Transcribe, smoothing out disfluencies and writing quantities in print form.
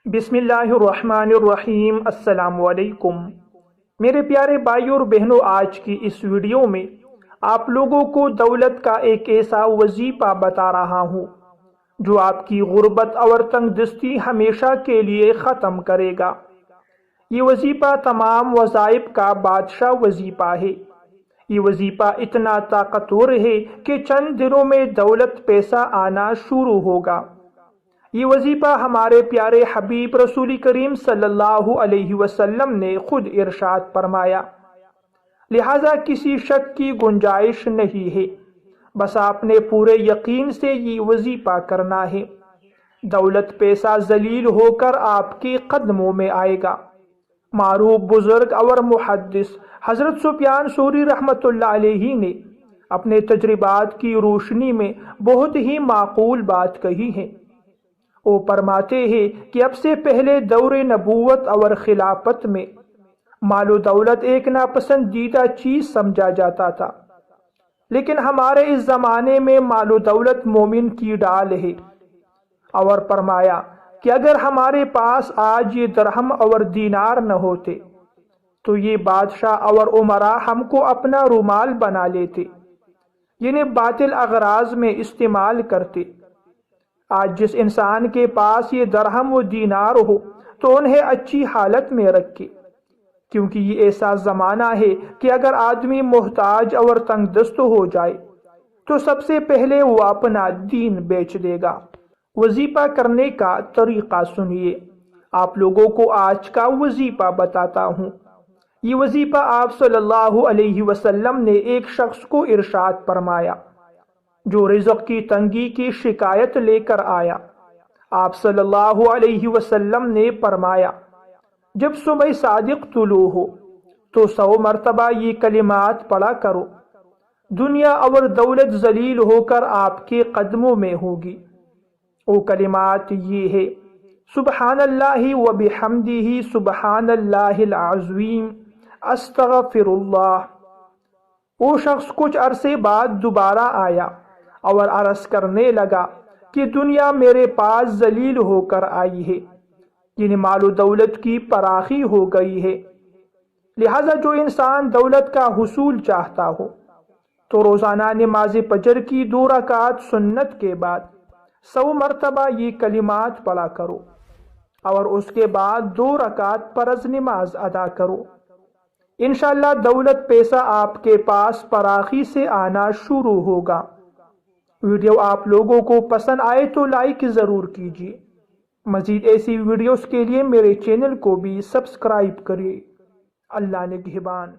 بسم اللہ الرحمن الرحیم۔ السلام علیکم میرے پیارے بھائیوں اور بہنوں، آج کی اس ویڈیو میں آپ لوگوں کو دولت کا ایک ایسا وظیفہ بتا رہا ہوں جو آپ کی غربت اور تنگ دستی ہمیشہ کے لیے ختم کرے گا۔ یہ وظیفہ تمام وظائف کا بادشاہ وظیفہ ہے۔ یہ وظیفہ اتنا طاقتور ہے کہ چند دنوں میں دولت پیسہ آنا شروع ہوگا۔ یہ وظیفہ ہمارے پیارے حبیب رسول کریم صلی اللہ علیہ وسلم نے خود ارشاد فرمایا، لہذا کسی شک کی گنجائش نہیں ہے، بس آپ نے پورے یقین سے یہ وظیفہ کرنا ہے۔ دولت پیسہ ذلیل ہو کر آپ کے قدموں میں آئے گا۔ معروف بزرگ اور محدث حضرت سفیان ثوری رحمۃ اللہ علیہ نے اپنے تجربات کی روشنی میں بہت ہی معقول بات کہی ہے۔ وہ فرماتے ہیں کہ اب سے پہلے دور نبوت اور خلافت میں مال و دولت ایک ناپسندیدہ چیز سمجھا جاتا تھا، لیکن ہمارے اس زمانے میں مال و دولت مومن کی ڈال ہے۔ اور فرمایا کہ اگر ہمارے پاس آج یہ درہم اور دینار نہ ہوتے تو یہ بادشاہ اور عمراء ہم کو اپنا رومال بنا لیتے، یعنی باطل اغراض میں استعمال کرتے۔ آج جس انسان کے پاس یہ درہم و دینار ہو تو انہیں اچھی حالت میں رکھے، کیونکہ یہ ایسا زمانہ ہے کہ اگر آدمی محتاج اور تنگ دست ہو جائے تو سب سے پہلے وہ اپنا دین بیچ دے گا۔ وظیفہ کرنے کا طریقہ سنیے، آپ لوگوں کو آج کا وظیفہ بتاتا ہوں۔ یہ وظیفہ آپ صلی اللہ علیہ وسلم نے ایک شخص کو ارشاد فرمایا جو رزق کی تنگی کی شکایت لے کر آیا۔ آپ صلی اللہ علیہ وسلم نے فرمایا، جب صبح صادق طلوع ہو تو 100 مرتبہ یہ کلمات پڑھا کرو، دنیا اور دولت ذلیل ہو کر آپ کے قدموں میں ہوگی۔ وہ کلمات یہ ہے، سبحان اللہ و بحمدہ سبحان اللہ العظیم استغفر اللہ۔ وہ شخص کچھ عرصے بعد دوبارہ آیا اور عرض کرنے لگا کہ دنیا میرے پاس ذلیل ہو کر آئی ہے، یعنی مال و دولت کی فراخی ہو گئی ہے۔ لہذا جو انسان دولت کا حصول چاہتا ہو تو روزانہ نماز فجر کی 2 رکعات سنت کے بعد 100 مرتبہ یہ کلمات پڑھا کرو، اور اس کے بعد 2 رکعات فرض نماز ادا کرو۔ انشاءاللہ دولت پیسہ آپ کے پاس فراخی سے آنا شروع ہوگا۔ ویڈیو آپ لوگوں کو پسند آئے تو لائک ضرور کیجیے۔ مزید ایسی ویڈیوز کے لیے میرے چینل کو بھی سبسکرائب کریے۔ اللہ نگہبان۔